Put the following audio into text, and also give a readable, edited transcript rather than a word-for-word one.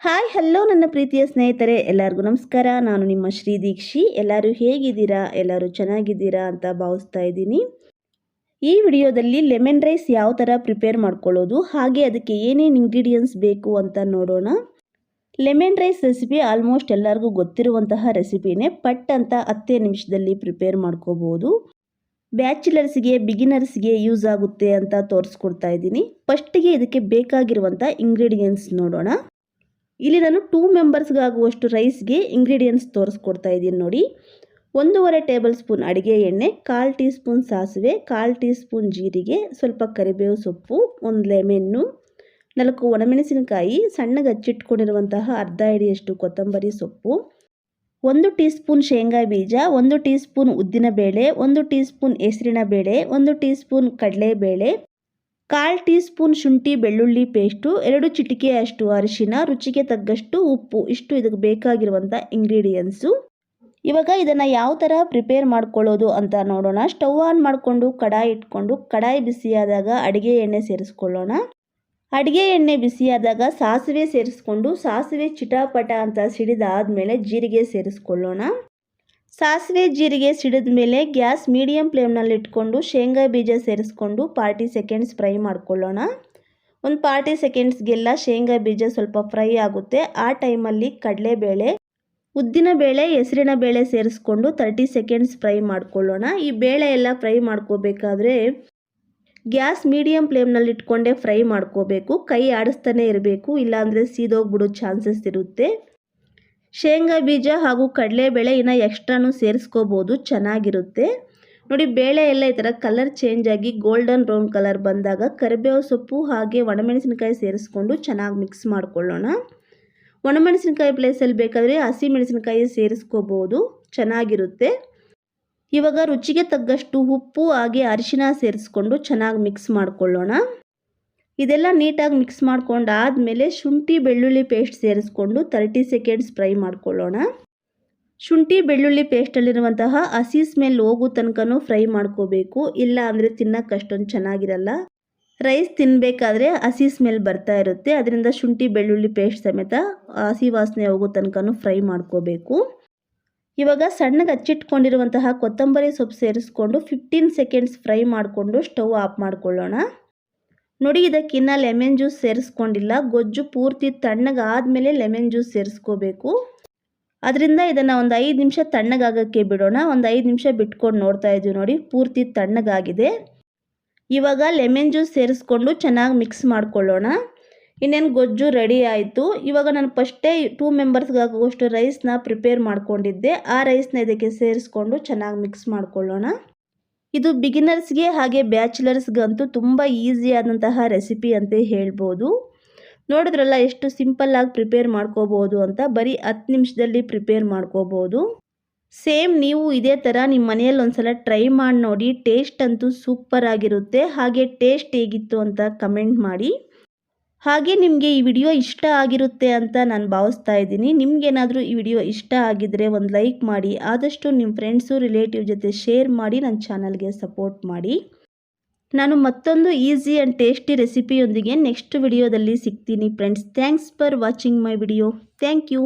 Hi hello ನನ್ನ ಪ್ರೀತಿಯ ಸ್ನೇಹಿತರೆ ಎಲ್ಲರಿಗೂ ನಮಸ್ಕಾರ. ನಾನು ನಿಮ್ಮ ಶ್ರೀ ದೀಕ್ಷಿ. ಎಲ್ಲರೂ ಹೇಗಿದ್ದೀರಾ? ಎಲ್ಲರೂ ಚೆನ್ನಾಗಿದ್ದೀರಾ ಅಂತ ಭಾವಿಸ್ತಾ ಇದ್ದೀನಿ. ಈ ವಿಡಿಯೋದಲ್ಲಿ ಲೆಮನ್ ರೈಸ್ ಯಾವ ಥರ ಪ್ರಿಪೇರ್ ಮಾಡ್ಕೊಳ್ಳೋದು, ಹಾಗೆ ಅದಕ್ಕೆ ಏನೇನು ಇಂಗ್ರೀಡಿಯೆಂಟ್ಸ್ ಬೇಕು ಅಂತ ನೋಡೋಣ. ಲೆಮನ್ ರೈಸ್ ರೆಸಿಪಿ ಆಲ್ಮೋಸ್ಟ್ ಎಲ್ಲರಿಗೂ ಗೊತ್ತಿರುವಂತಹ ರೆಸಿಪಿನೇ. ಪಟ್ ಅಂತ 10 ನಿಮಿಷದಲ್ಲಿ ಪ್ರಿಪೇರ್ ಮಾಡ್ಕೋಬೋದು. ಬ್ಯಾಚುಲರ್ಸ್ಗೆ ಬಿಗಿನರ್ಸ್ಗೆ ಯೂಸ್ ಆಗುತ್ತೆ ಅಂತ ತೋರಿಸ್ಕೊಡ್ತಾ ಇದ್ದೀನಿ. ಫಸ್ಟಿಗೆ ಇದಕ್ಕೆ ಬೇಕಾಗಿರುವಂಥ ಇಂಗ್ರೀಡಿಯೆಂಟ್ಸ್ ನೋಡೋಣ. ಇಲ್ಲಿ ನಾನು 2 ಮೆಂಬರ್ಸ್ಗಾಗುವಷ್ಟು ರೈಸ್ಗೆ ಇಂಗ್ರೀಡಿಯೆಂಟ್ಸ್ ತೋರಿಸ್ಕೊಡ್ತಾ ಇದ್ದೀನಿ ನೋಡಿ. 1.5 ಟೇಬಲ್ ಸ್ಪೂನ್ ಅಡುಗೆ ಎಣ್ಣೆ, 1/4 ಟೀ ಸ್ಪೂನ್ ಸಾಸಿವೆ, 1/4 ಟೀ ಸ್ಪೂನ್ ಜೀರಿಗೆ, ಸ್ವಲ್ಪ ಕರಿಬೇವು ಸೊಪ್ಪು, 1 ಲೆಮನ್ನು, 4 ಒಣಮೆಣಸಿನಕಾಯಿ, ಸಣ್ಣಗೆ ಹಚ್ಚಿಟ್ಕೊಂಡಿರುವಂತಹ ಅರ್ಧ ಹಿಡಿಯಷ್ಟು ಕೊತ್ತಂಬರಿ ಸೊಪ್ಪು, 1 ಟೀ ಸ್ಪೂನ್ ಶೇಂಗಾ ಬೀಜ, 1 ಟೀ ಸ್ಪೂನ್ ಉದ್ದಿನಬೇಳೆ, 1 ಟೀ ಸ್ಪೂನ್ ಹೆಸರಿನ ಬೇಳೆ, 1 ಟೀ ಸ್ಪೂನ್ ಕಡಲೆಬೇಳೆ, 1/4 ಟೀ ಸ್ಪೂನ್ ಶುಂಠಿ ಬೆಳ್ಳುಳ್ಳಿ ಪೇಸ್ಟು, 2 ಚಿಟಿಕೆಯಷ್ಟು ಅರಿಶಿನ, ರುಚಿಗೆ ತಗ್ಗಷ್ಟು ಉಪ್ಪು. ಇಷ್ಟು ಇದಕ್ಕೆ ಬೇಕಾಗಿರುವಂಥ ಇಂಗ್ರೀಡಿಯೆಂಟ್ಸು. ಇವಾಗ ಇದನ್ನು ಯಾವ ಥರ ಪ್ರಿಪೇರ್ ಮಾಡ್ಕೊಳ್ಳೋದು ಅಂತ ನೋಡೋಣ. ಸ್ಟವ್ ಆನ್ ಮಾಡಿಕೊಂಡು ಕಡಾಯಿ ಇಟ್ಕೊಂಡು, ಕಡಾಯಿ ಬಿಸಿಯಾದಾಗ ಅಡುಗೆ ಎಣ್ಣೆ ಸೇರಿಸ್ಕೊಳ್ಳೋಣ. ಅಡುಗೆ ಎಣ್ಣೆ ಬಿಸಿಯಾದಾಗ ಸಾಸಿವೆ ಸೇರಿಸ್ಕೊಂಡು, ಸಾಸಿವೆ ಚಿಟಾಪಟ ಅಂತ ಸಿಡಿದಾದಮೇಲೆ ಜೀರಿಗೆ ಸೇರಿಸ್ಕೊಳ್ಳೋಣ. ಸಾಸಿವೆ ಜೀರಿಗೆ ಸಿಡಿದ ಮೇಲೆ ಗ್ಯಾಸ್ ಮೀಡಿಯಮ್ ಫ್ಲೇಮ್ನಲ್ಲಿ ಇಟ್ಕೊಂಡು ಶೇಂಗಾ ಬೀಜ ಸೇರಿಸ್ಕೊಂಡು 40 ಸೆಕೆಂಡ್ಸ್ ಫ್ರೈ ಮಾಡ್ಕೊಳ್ಳೋಣ. ಒಂದು 40 ಸೆಕೆಂಡ್ಸ್ಗೆಲ್ಲ ಶೇಂಗಾ ಬೀಜ ಸ್ವಲ್ಪ ಫ್ರೈ ಆಗುತ್ತೆ. ಆ ಟೈಮಲ್ಲಿ ಕಡಲೆಬೇಳೆ, ಉದ್ದಿನಬೇಳೆ, ಹೆಸರಿನ ಬೇಳೆ ಸೇರಿಸ್ಕೊಂಡು 30 ಸೆಕೆಂಡ್ಸ್ ಫ್ರೈ ಮಾಡ್ಕೊಳ್ಳೋಣ. ಈ ಬೇಳೆ ಎಲ್ಲ ಫ್ರೈ ಮಾಡ್ಕೋಬೇಕಾದ್ರೆ ಗ್ಯಾಸ್ ಮೀಡಿಯಮ್ ಫ್ಲೇಮ್ನಲ್ಲಿ ಇಟ್ಕೊಂಡೇ ಫ್ರೈ ಮಾಡ್ಕೋಬೇಕು. ಕೈ ಆಡಿಸ್ತಾನೆ ಇರಬೇಕು, ಇಲ್ಲಾಂದರೆ ಸೀದೋಗ್ಬಿಡೋ ಚಾನ್ಸಸ್ ಇರುತ್ತೆ. ಶೇಂಗಾ ಬೀಜ ಹಾಗೂ ಕಡಲೆಬೇಳೆ ಇನ್ನು ಎಕ್ಸ್ಟ್ರಾನು ಸೇರಿಸ್ಕೋಬೋದು, ಚೆನ್ನಾಗಿರುತ್ತೆ ನೋಡಿ. ಬೇಳೆ ಎಲ್ಲ ಈ ಥರ ಕಲರ್ ಚೇಂಜ್ ಆಗಿ ಗೋಲ್ಡನ್ ಬ್ರೌನ್ ಕಲರ್ ಬಂದಾಗ ಕರಿಬೇವು ಸೊಪ್ಪು ಹಾಗೆ ಒಣಮೆಣಸಿನಕಾಯಿ ಸೇರಿಸ್ಕೊಂಡು ಚೆನ್ನಾಗಿ ಮಿಕ್ಸ್ ಮಾಡ್ಕೊಳ್ಳೋಣ. ಒಣಮೆಣಸಿನಕಾಯಿ ಪ್ಲೇಸಲ್ಲಿ ಬೇಕಾದರೆ ಹಸಿ ಮೆಣಸಿನಕಾಯಿ ಸೇರಿಸ್ಕೋಬೋದು, ಚೆನ್ನಾಗಿರುತ್ತೆ. ಇವಾಗ ರುಚಿಗೆ ತಗ್ಗಷ್ಟು ಉಪ್ಪು ಹಾಗೆ ಅರಿಶಿನ ಸೇರಿಸ್ಕೊಂಡು ಚೆನ್ನಾಗಿ ಮಿಕ್ಸ್ ಮಾಡ್ಕೊಳ್ಳೋಣ. ಇದೆಲ್ಲ ನೀಟಾಗಿ ಮಿಕ್ಸ್ ಮಾಡ್ಕೊಂಡಾದಮೇಲೆ ಶುಂಠಿ ಬೆಳ್ಳುಳ್ಳಿ ಪೇಸ್ಟ್ ಸೇರಿಸ್ಕೊಂಡು 30 ಸೆಕೆಂಡ್ಸ್ ಫ್ರೈ ಮಾಡ್ಕೊಳ್ಳೋಣ. ಶುಂಠಿ ಬೆಳ್ಳುಳ್ಳಿ ಪೇಸ್ಟಲ್ಲಿರುವಂತಹ ಹಸಿ ಸ್ಮೆಲ್ ಹೋಗೋ ತನಕನೂ ಫ್ರೈ ಮಾಡ್ಕೋಬೇಕು, ಇಲ್ಲ ಅಂದರೆ ತಿನ್ನೋಕ್ಕೆ ಅಷ್ಟೊಂದು ಚೆನ್ನಾಗಿರಲ್ಲ. ರೈಸ್ ತಿನ್ನಬೇಕಾದ್ರೆ ಹಸಿ ಸ್ಮೆಲ್ ಬರ್ತಾ ಇರುತ್ತೆ, ಅದರಿಂದ ಶುಂಠಿ ಬೆಳ್ಳುಳ್ಳಿ ಪೇಸ್ಟ್ ಸಮೇತ ಹಸಿ ವಾಸನೆ ಹೋಗೋ ತನಕನೂ ಫ್ರೈ ಮಾಡ್ಕೋಬೇಕು. ಇವಾಗ ಸಣ್ಣಗೆ ಹಚ್ಚಿಟ್ಕೊಂಡಿರುವಂತಹ ಕೊತ್ತಂಬರಿ ಸೊಪ್ಪು ಸೇರಿಸ್ಕೊಂಡು 15 ಸೆಕೆಂಡ್ಸ್ ಫ್ರೈ ಮಾಡಿಕೊಂಡು ಸ್ಟವ್ ಆಫ್ ಮಾಡ್ಕೊಳ್ಳೋಣ. ನೋಡಿ, ಇದಕ್ಕಿನ್ನ ಲೆಮನ್ ಜ್ಯೂಸ್ ಸೇರಿಸ್ಕೊಂಡಿಲ್ಲ. ಗೊಜ್ಜು ಪೂರ್ತಿ ತಣ್ಣಗಾದಮೇಲೆ ಲೆಮನ್ ಜ್ಯೂಸ್ ಸೇರಿಸ್ಕೋಬೇಕು. ಅದರಿಂದ ಇದನ್ನು ಒಂದು 5 ನಿಮಿಷ ತಣ್ಣಗಾಗೋಕ್ಕೆ ಬಿಡೋಣ. ಒಂದು 5 ನಿಮಿಷ ಬಿಟ್ಕೊಂಡು ನೋಡ್ತಾ ಇದ್ದೀವಿ ನೋಡಿ, ಪೂರ್ತಿ ತಣ್ಣಗಾಗಿದೆ. ಇವಾಗ ಲೆಮನ್ ಜ್ಯೂಸ್ ಸೇರಿಸ್ಕೊಂಡು ಚೆನ್ನಾಗಿ ಮಿಕ್ಸ್ ಮಾಡ್ಕೊಳ್ಳೋಣ. ಇನ್ನೇನು ಗೊಜ್ಜು ರೆಡಿ ಆಯಿತು. ಇವಾಗ ನಾನು ಫಸ್ಟೇ 2 ಮೆಂಬರ್ಸ್ಗಾಗುವಷ್ಟು ರೈಸ್ನ ಪ್ರಿಪೇರ್ ಮಾಡ್ಕೊಂಡಿದ್ದೆ. ಆ ರೈಸ್ನ ಇದಕ್ಕೆ ಸೇರಿಸ್ಕೊಂಡು ಚೆನ್ನಾಗಿ ಮಿಕ್ಸ್ ಮಾಡ್ಕೊಳ್ಳೋಣ. ಇದು ಬಿಗಿನರ್ಸ್ಗೆ ಹಾಗೆ ಬ್ಯಾಚುಲರ್ಸ್ಗಂತೂ ತುಂಬ ಈಸಿ ಆದಂತಹ ರೆಸಿಪಿ ಅಂತ ಹೇಳ್ಬೋದು. ನೋಡಿದ್ರಲ್ಲ ಎಷ್ಟು ಸಿಂಪಲ್ಲಾಗಿ ಪ್ರಿಪೇರ್ ಮಾಡ್ಕೋಬೋದು ಅಂತ. ಬರೀ 10 ನಿಮಿಷದಲ್ಲಿ ಪ್ರಿಪೇರ್ ಮಾಡ್ಕೋಬೋದು. ಸೇಮ್ ನೀವು ಇದೇ ಥರ ನಿಮ್ಮ ಮನೆಯಲ್ಲಿ ಒಂದ್ಸಲ ಟ್ರೈ ಮಾಡಿ ನೋಡಿ. ಟೇಸ್ಟ್ ಅಂತೂ ಸೂಪರ್ ಆಗಿರುತ್ತೆ. ಹಾಗೆ ಟೇಸ್ಟ್ ಹೇಗಿತ್ತು ಅಂತ ಕಮೆಂಟ್ ಮಾಡಿ. ಹಾಗೆ ನಿಮಗೆ ಈ ವಿಡಿಯೋ ಇಷ್ಟ ಆಗಿರುತ್ತೆ ಅಂತ ನಾನು ಭಾವಿಸ್ತಾ ಇದ್ದೀನಿ. ನಿಮಗೇನಾದರೂ ಈ ವಿಡಿಯೋ ಇಷ್ಟ ಆಗಿದ್ದರೆ ಒಂದು ಲೈಕ್ ಮಾಡಿ, ಆದಷ್ಟು ನಿಮ್ಮ ಫ್ರೆಂಡ್ಸು ರಿಲೇಟಿವ್ ಜೊತೆ ಶೇರ್ ಮಾಡಿ, ನನ್ನ ಚಾನಲ್ಗೆ ಸಪೋರ್ಟ್ ಮಾಡಿ. ನಾನು ಮತ್ತೊಂದು ಈಸಿ ಆ್ಯಂಡ್ ಟೇಸ್ಟಿ ರೆಸಿಪಿಯೊಂದಿಗೆ ನೆಕ್ಸ್ಟ್ ವಿಡಿಯೋದಲ್ಲಿ ಸಿಗ್ತೀನಿ friends. Thanks for watching my video. Thank you.